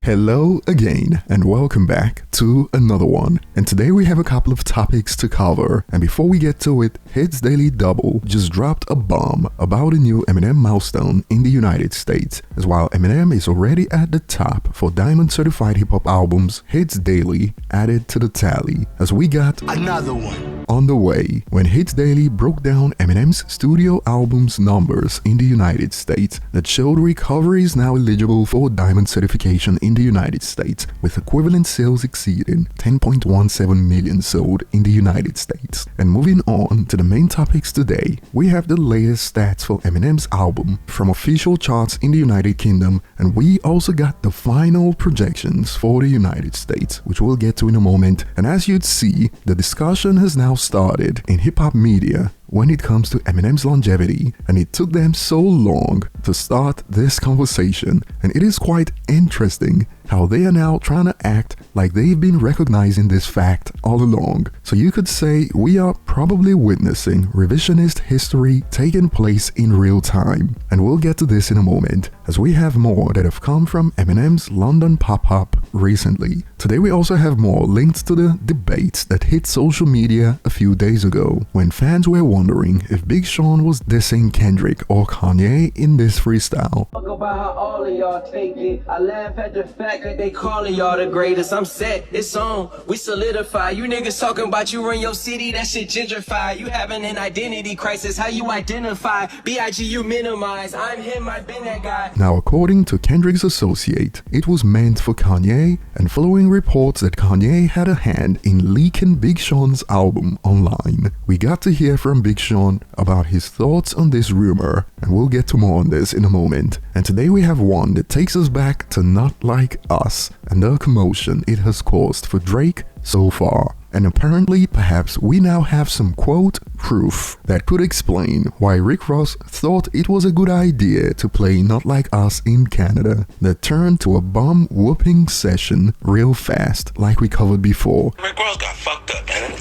Hello again and welcome back to another one. And today we have a couple of topics to cover, and before we get to it, Hits Daily Double just dropped a bomb about a new Eminem milestone in the United States. As while Eminem is already at the top for Diamond certified hip hop albums, Hits Daily added to the tally as we got another one on the way when Hits Daily broke down Eminem's studio albums numbers in the United States that showed Recovery is now eligible for Diamond certification in the United States, with equivalent sales exceeding 10.17 million sold in the United States. And moving on to the main topics today, we have the latest stats for Eminem's album from official charts in the United Kingdom, and we also got the final projections for the United States, which we'll get to in a moment. And as you'd see, the discussion has now started in hip-hop media when it comes to Eminem's longevity, and it took them so long to start this conversation, and it is quite interesting how they are now trying to act like they've been recognizing this fact all along. So you could say we are probably witnessing revisionist history taking place in real time, and we'll get to this in a moment as we have more that have come from Eminem's London pop-up recently. Today we also have more linked to the debates that hit social media a few days ago when fans were wondering if Big Sean was dissing Kendrick or Kanye in this freestyle. Talk about how all of y'all take it. I laugh at the fact that they calling y'all the greatest. I'm set, it's on, we solidify. You niggas talking about you run your city, that shit gentrified. You having an identity crisis, how you identify? B.I.G. you minimize, I'm him, I've been that guy. Now, according to Kendrick's associate, it was meant for Kanye, and following reports that Kanye had a hand in leaking Big Sean's album online, we got to hear from Big Sean about his thoughts on this rumor, and we'll get to more on this in a moment. And today we have one that takes us back to Not Like Us and the commotion it has caused for Drake so far. And apparently, perhaps we now have some quote proof that could explain why Rick Ross thought it was a good idea to play Not Like Us in Canada, that turned to a bum whooping session real fast like we covered before. Rick Ross got fucked up, man.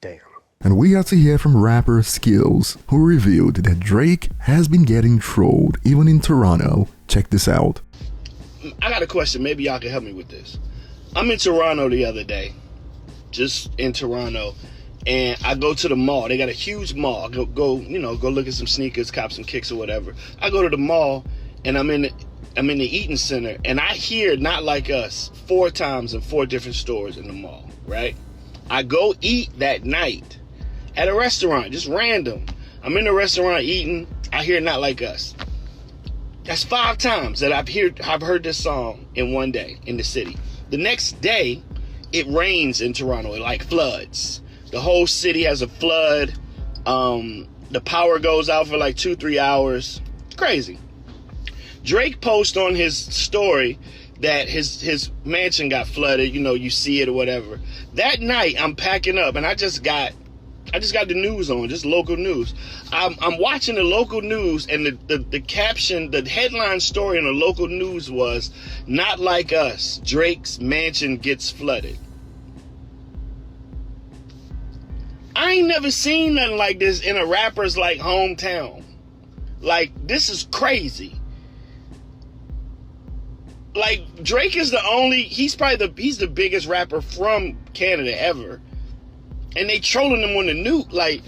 Damn. And we got to hear from rapper Skills, who revealed that Drake has been getting trolled even in Toronto. Check this out. I got a question. Maybe y'all can help me with this. I'm in Toronto the other day, just in Toronto, and I go to the mall. They got a huge mall. Go look at some sneakers, cop some kicks or whatever. I go to the mall, and I'm in the Eaton Center, and I hear Not Like Us 4 times in 4 different stores in the mall, right? I go eat that night at a restaurant, just random. I'm in a restaurant eating, I hear Not Like Us. That's 5 times that I've heard this song in one day in the city. The next day, it rains in Toronto. It like floods. The whole city has a flood. The power goes out for like 2-3 hours. It's crazy. Drake posts on his story that his mansion got flooded. You see it or whatever. That night, I'm packing up, and I just got the news on, just local news. I'm watching the local news, and the caption, the headline story in the local news was, Not Like Us, Drake's mansion gets flooded. I ain't never seen nothing like this in a rapper's like hometown. Like, this is crazy. Like, Drake is he's the biggest rapper from Canada ever. And they trolling him on the nuke. Like,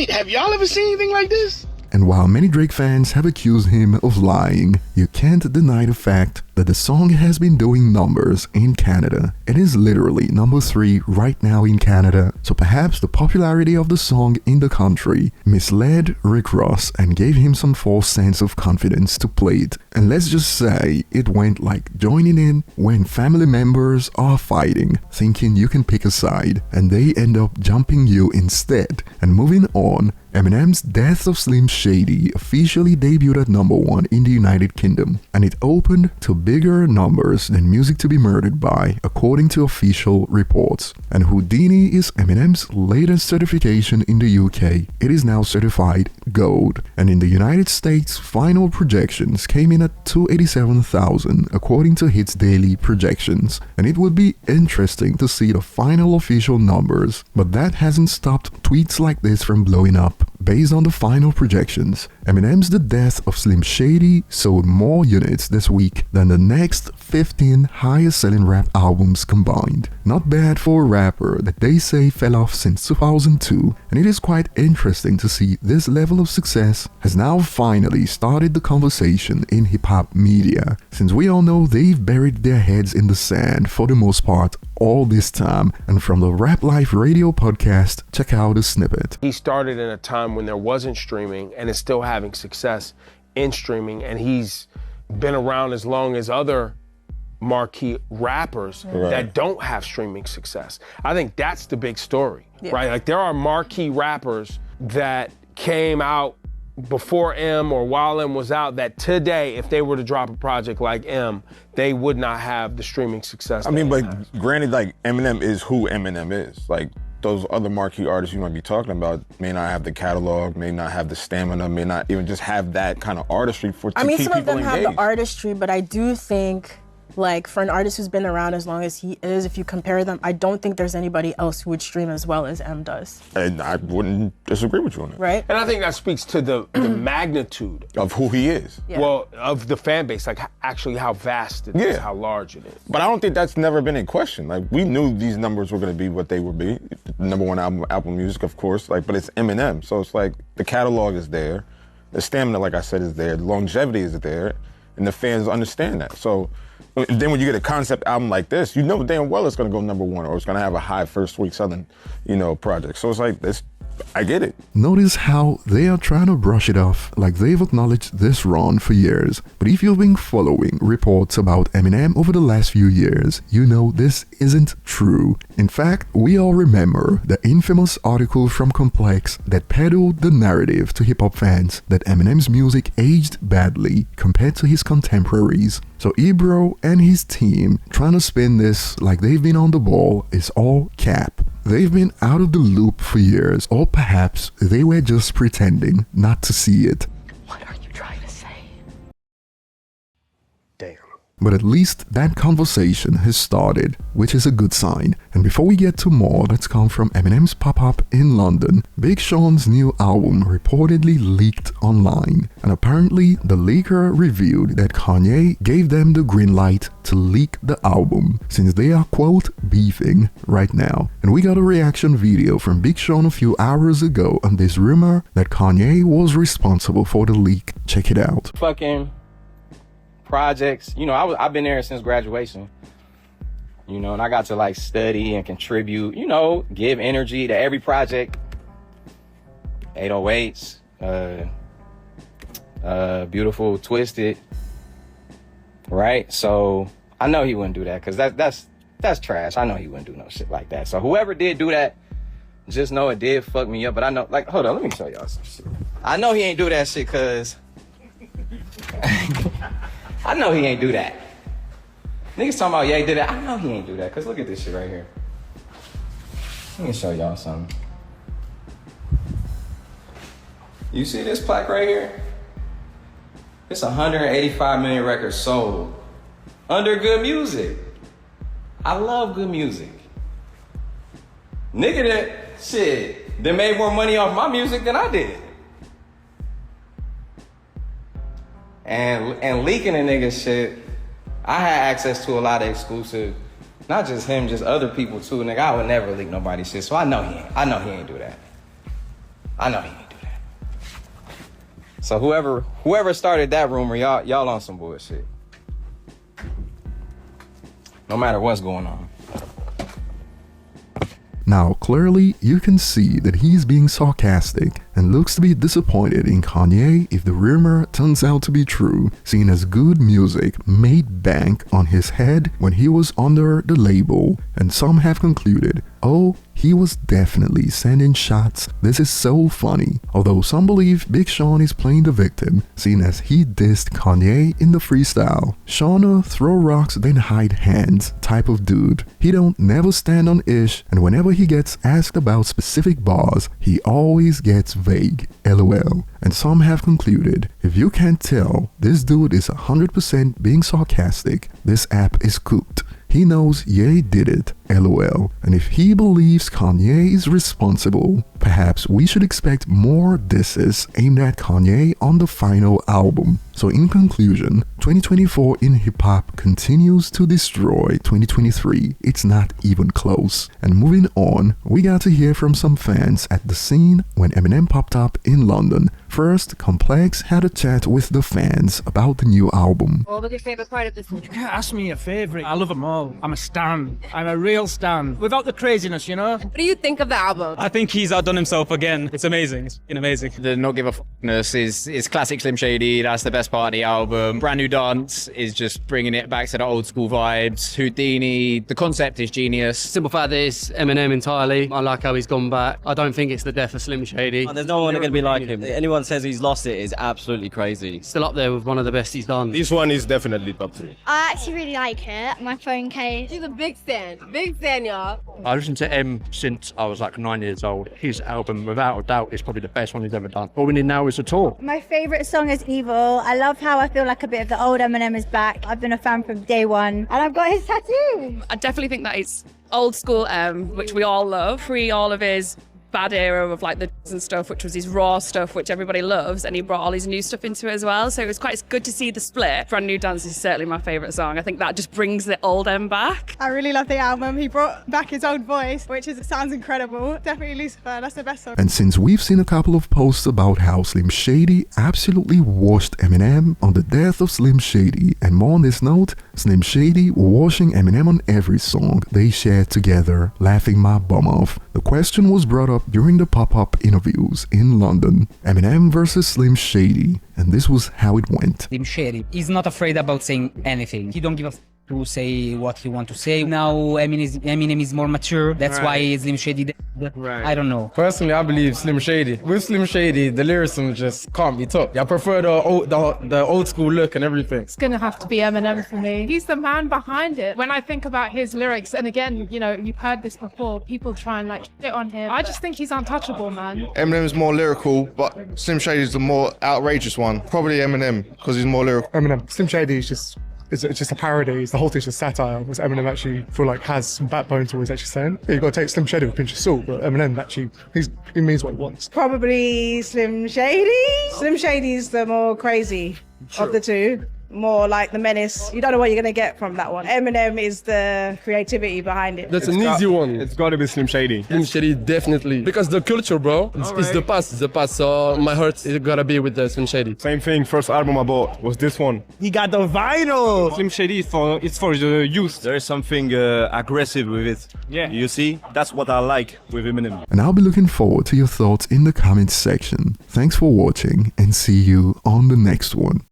have y'all ever seen anything like this? And while many Drake fans have accused him of lying, you can't deny the fact that the song has been doing numbers in Canada. It is literally number 3 right now in Canada, so perhaps the popularity of the song in the country misled Rick Ross and gave him some false sense of confidence to play it. And let's just say it went like joining in when family members are fighting, thinking you can pick a side, and they end up jumping you instead. And moving on, Eminem's Death of Slim Shady officially debuted at number 1 in the United Kingdom, and it opened to bigger numbers than Music to Be Murdered By, according to official reports. And Houdini is Eminem's latest certification in the UK. It is now certified Gold, and in the United States, final projections came in at 287,000 according to Hits Daily projections, and it would be interesting to see the final official numbers, but that hasn't stopped tweets like this from blowing up. based on the final projections, Eminem's The Death of Slim Shady sold more units this week than the next 15 highest selling rap albums combined. Not bad for a rapper that they say fell off since 2002, and it is quite interesting to see this level of success has now finally started the conversation in hip-hop media, since we all know they've buried their heads in the sand for the most part all this time. And from the Rap Life Radio podcast, check out a snippet. He started in a time when there wasn't streaming and is still having success in streaming, and he's been around as long as other marquee rappers that don't have streaming success. I think that's the big story, right? Like, there are marquee rappers that came out before M or while M was out that today, if they were to drop a project like M, they would not have the streaming success. I mean, but granted, like, Eminem is who Eminem is. Like, those other marquee artists you might be talking about may not have the catalog, may not have the stamina, may not even just have that kind of artistry to keep people engaged. Some of them have the artistry, but I do think, like, for an artist who's been around as long as he is, if you compare them, I don't think there's anybody else who would stream as well as M does. And I wouldn't disagree with you on that. Right? And I think that speaks to the magnitude of who he is. Yeah. Well, of the fan base, like actually how vast it is, how large it is. But I don't think that's never been in question. Like, we knew these numbers were going to be what they would be. The number one album, Apple Music, of course. Like, but it's Eminem, so it's like the catalog is there, the stamina, like I said, is there, the longevity is there, and the fans understand that. So then when you get a concept album like this, you know damn well it's going to go number one, or it's going to have a high first week selling, project. So it's like this. I get it. Notice how they are trying to brush it off like they've acknowledged this run for years. But if you've been following reports about Eminem over the last few years, you know this isn't true. In fact, we all remember the infamous article from Complex that peddled the narrative to hip-hop fans that Eminem's music aged badly compared to his contemporaries. So Ebro and his team trying to spin this like they've been on the ball is all cap. They've been out of the loop for years, or perhaps they were just pretending not to see it. What are you trying to say? Damn. But at least that conversation has started, which is a good sign. And before we get to more that's come from Eminem's pop-up in London, Big Sean's new album reportedly leaked online. And apparently, the leaker revealed that Kanye gave them the green light to leak the album, since they are, quote, beefing right now. And we got a reaction video from Big Sean a few hours ago on this rumor that Kanye was responsible for the leak. Check it out. Fucking projects, I've been there since graduation, and I got to like study and contribute, give energy to every project. 808s, Beautiful, Twisted, right? So I know he wouldn't do that, because that's trash. I know he wouldn't do no shit like that. So whoever did do that, just know it did fuck me up. But I know, like, hold on, let me show y'all some shit. I know he ain't do that shit, because I know he ain't do that. Niggas talking about, yeah, he did that. I know he ain't do that, because look at this shit right here. Let me show y'all something. You see this plaque right here? It's 185 million records sold under good music. I love good music. Nigga that made more money off my music than I did. And leaking a nigga shit, I had access to a lot of exclusive, not just him, just other people too. Nigga, I would never leak nobody's shit, so I know he ain't do that. I know he ain't do that. So whoever started that rumor, y'all on some bullshit. No matter what's going on. Now, clearly, you can see that he's being sarcastic and looks to be disappointed in Kanye if the rumor turns out to be true, seeing as good music made bank on his head when he was under the label, and some have concluded, oh, he was definitely sending shots. This is so funny. Although some believe Big Sean is playing the victim, seeing as he dissed Kanye in the freestyle. Sean a throw rocks then hide hands type of dude. He don't never stand on ish, and whenever he gets asked about specific bars, he always gets vague. LOL. And some have concluded, if you can't tell this dude is 100% being sarcastic, this app is cooked. He knows Ye did it. LOL. And if he believes Kanye is responsible, perhaps we should expect more disses aimed at Kanye on the final album. So in conclusion, 2024 in hip-hop continues to destroy 2023. It's not even close. And moving on, we got to hear from some fans at the scene when Eminem popped up in London. First, Complex had a chat with the fans about the new album. What was your favourite part of this one? You can't ask me a favourite. I love them all. I'm a stan. I'm a real stan. Without the craziness, you know? What do you think of the album? I think he's outdone himself again. It's amazing. It's been amazing. The not give a f***ness is classic Slim Shady. That's the best part of the album. Brand New Dance is just bringing it back to the old school vibes. Houdini, the concept is genius. Simple fact is Eminem entirely. I like how he's gone back. I don't think it's the death of Slim Shady. There's no one going to be like him. Anyone says he's lost it is absolutely crazy. Still up there with one of the best he's done. This one is definitely top 3. I actually really like it. My phone case. She's a big stan. Big stan, y'all. I listened to M since I was like 9 years old. His album, without a doubt, is probably the best one he's ever done. All we need now is a tour. My favourite song is Evil. I love how I feel like a bit of the old Eminem is back. I've been a fan from day one, and I've got his tattoo. I definitely think that it's old school which we all love. Pre all of his bad era of like the and stuff, which was his raw stuff, which everybody loves, and he brought all his new stuff into it as well. So it was quite good to see the split. Brand New Dance is certainly my favourite song. I think that just brings the old M back. I really love the album. He brought back his own voice, which sounds incredible. Definitely Lucifer, that's the best song. And since we've seen a couple of posts about how Slim Shady absolutely washed Eminem on the death of Slim Shady, and more on this note, Slim Shady washing Eminem on every song they shared together, laughing my bum off. The question was brought up during the pop-up interviews in London. Eminem versus Slim Shady, and this was how it went. Slim Shady, he's not afraid about saying anything. He don't give a f to say what he want to say. Now Eminem is more mature. That's why Slim Shady. I don't know. Personally, I believe Slim Shady. With Slim Shady, the lyricism just can't be topped. I prefer the old school look and everything. It's gonna have to be Eminem for me. He's the man behind it. When I think about his lyrics, and again, you know, you've heard this before, people try and like shit on him. I just think he's untouchable, man. Eminem's more lyrical, but Slim Shady's the more outrageous one. Probably Eminem, because he's more lyrical. Eminem. Slim Shady is just it's just a parody. The whole thing's just satire. Whereas Eminem actually feel like has some backbone to what he's actually saying. Yeah, you got to take Slim Shady with a pinch of salt, but Eminem actually he means what he wants. Probably Slim Shady. Slim Shady's the more crazy of the two. More like the menace. You don't know what you're going to get from that one. Eminem is the creativity behind it. That's an easy one. It's got to be Slim Shady. Slim Shady, definitely. Because the culture, bro, it's the past. It's the past. So my heart is got to be with the Slim Shady. Same thing. First album I bought was this one. He got the vinyl. Slim Shady it's for the youth. There is something aggressive with it. Yeah. You see? That's what I like with Eminem. And I'll be looking forward to your thoughts in the comments section. Thanks for watching and see you on the next one.